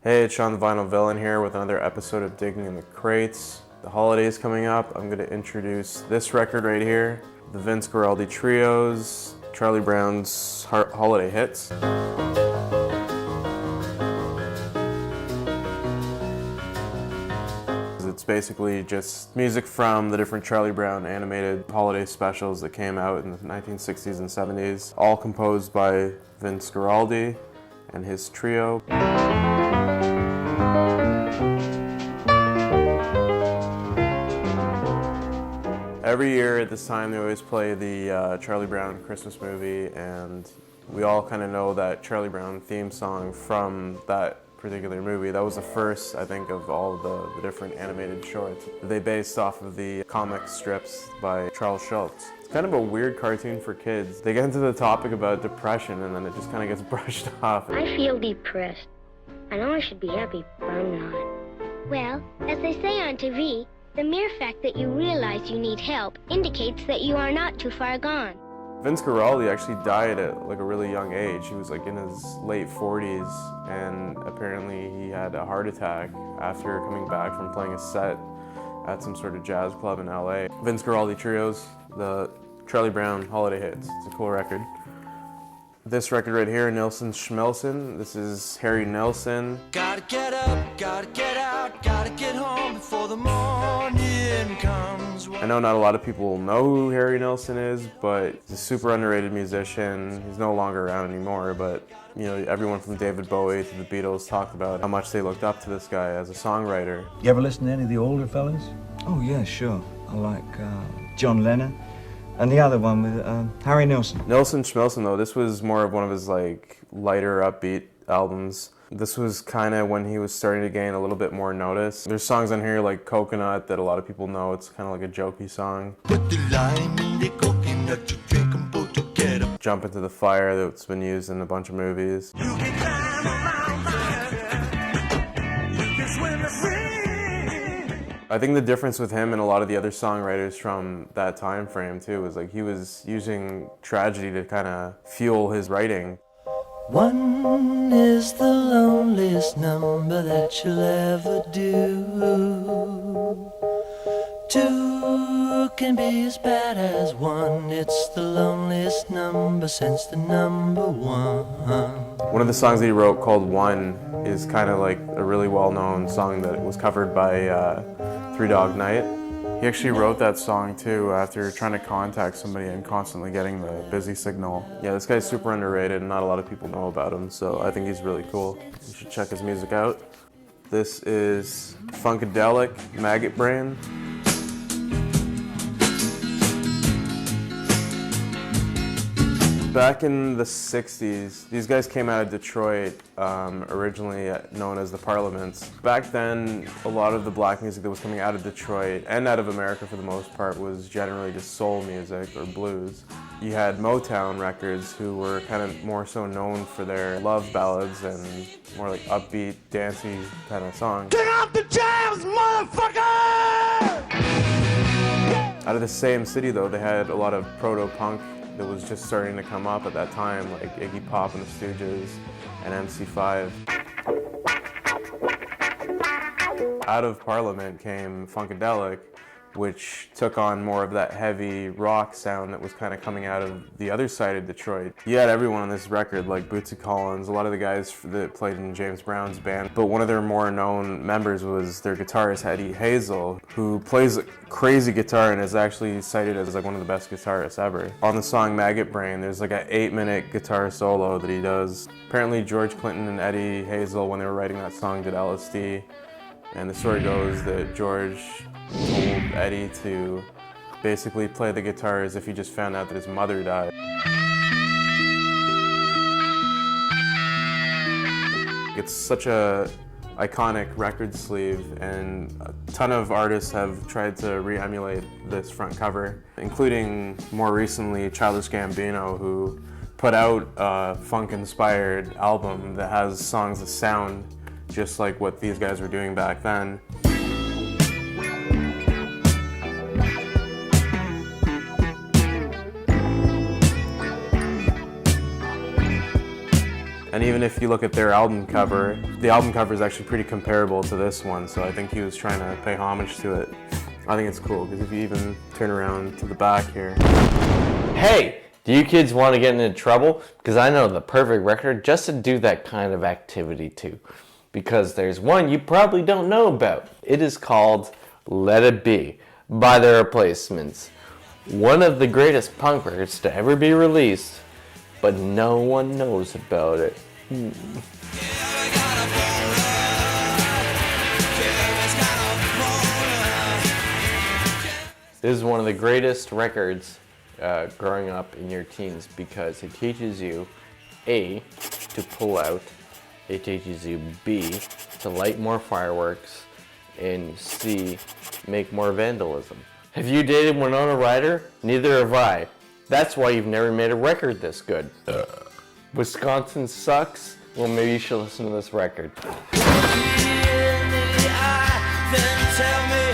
Hey, it's Sean the Vinyl Villain here with another episode of Digging in the Crates. The holidays coming up, I'm going to introduce this record right here, the Vince Guaraldi Trio's Charlie Brown's Holiday Hits. It's basically just music from the different Charlie Brown animated holiday specials that came out in the 1960s and 70s, all composed by Vince Guaraldi and his trio. Every year at this time they always play the Charlie Brown Christmas movie, and we all kind of know that Charlie Brown theme song from that particular movie. That was the first, I think, of all the different animated shorts. They based off of the comic strips by Charles Schulz. It's kind of a weird cartoon for kids. They get into the topic about depression and then it just kind of gets brushed off. I feel depressed. I know I should be happy, but I'm not. Well, as they say on TV, the mere fact that you realize you need help indicates that you are not too far gone. Vince Guaraldi actually died at like a really young age. He was like in his late 40s, and apparently he had a heart attack after coming back from playing a set at some sort of jazz club in LA. Vince Guaraldi Trio's, the Charlie Brown Holiday Hits. It's a cool record. This record right here, Nilsson Schmelson. This is Harry Nilsson. Gotta get up, gotta get out, gotta get home before the morning comes. I know not a lot of people know who Harry Nilsson is, but he's a super underrated musician. He's no longer around anymore, but you know, everyone from David Bowie to the Beatles talked about how much they looked up to this guy as a songwriter. You ever listen to any of the older fellas? Oh yeah, sure. I like John Lennon. And the other one with Harry Nilsson. Nilsson Schmelson, though, this was more of one of his like lighter, upbeat albums. This was kind of when he was starting to gain a little bit more notice. There's songs on here like Coconut that a lot of people know. It's kind of like a jokey song. Put the lime in the coconut, you drink 'em both together. Jump Into the Fire, that's been used in a bunch of movies. You can climb around my you can swim the sea. I think the difference with him and a lot of the other songwriters from that time frame too was like he was using tragedy to kind of fuel his writing. One is the loneliest number that you'll ever do. Two can be as bad as one. It's the loneliest number since the number one. One of the songs that he wrote called One is kind of like a really well-known song that was covered by Three Dog Night. He actually wrote that song too after trying to contact somebody and constantly getting the busy signal. Yeah, this guy's super underrated and not a lot of people know about him, so I think he's really cool. You should check his music out. This is Funkadelic, Maggot Brain. Back in the 60s, these guys came out of Detroit, originally known as the Parliaments. Back then, a lot of the black music that was coming out of Detroit, and out of America for the most part, was generally just soul music or blues. You had Motown Records, who were kind of more so known for their love ballads and more like upbeat, dancey kind of songs. Turn off the jams, motherfucker! Out of the same city though, they had a lot of proto-punk that was just starting to come up at that time, like Iggy Pop and the Stooges and MC5. Out of Parliament came Funkadelic, which took on more of that heavy rock sound that was kind of coming out of the other side of Detroit. You had everyone on this record, like Bootsy Collins, a lot of the guys that played in James Brown's band, but one of their more known members was their guitarist Eddie Hazel, who plays crazy guitar and is actually cited as like one of the best guitarists ever. On the song Maggot Brain, there's like an 8-minute guitar solo that he does. Apparently George Clinton and Eddie Hazel, when they were writing that song, did LSD, and the story goes that George told Eddie to basically play the guitar as if he just found out that his mother died. It's such a iconic record sleeve, and a ton of artists have tried to re-emulate this front cover, including more recently Childish Gambino, who put out a funk-inspired album that has songs that sound just like what these guys were doing back then. And even if you look at their album cover, the album cover is actually pretty comparable to this one, so I think he was trying to pay homage to it. I think it's cool, because if you even turn around to the back here. Hey, do you kids want to get into trouble? Because I know the perfect record just to do that kind of activity to. Because there's one you probably don't know about. It is called Let It Be by The Replacements. One of the greatest punk records to ever be released, but no one knows about it. This is one of the greatest records growing up in your teens because it teaches you A, to pull out, it teaches you B, to light more fireworks, and C, make more vandalism. Have you dated Winona Ryder? Neither have I. That's why you've never made a record this good. Wisconsin sucks? Well, maybe you should listen to this record. Look me in the eye, then tell me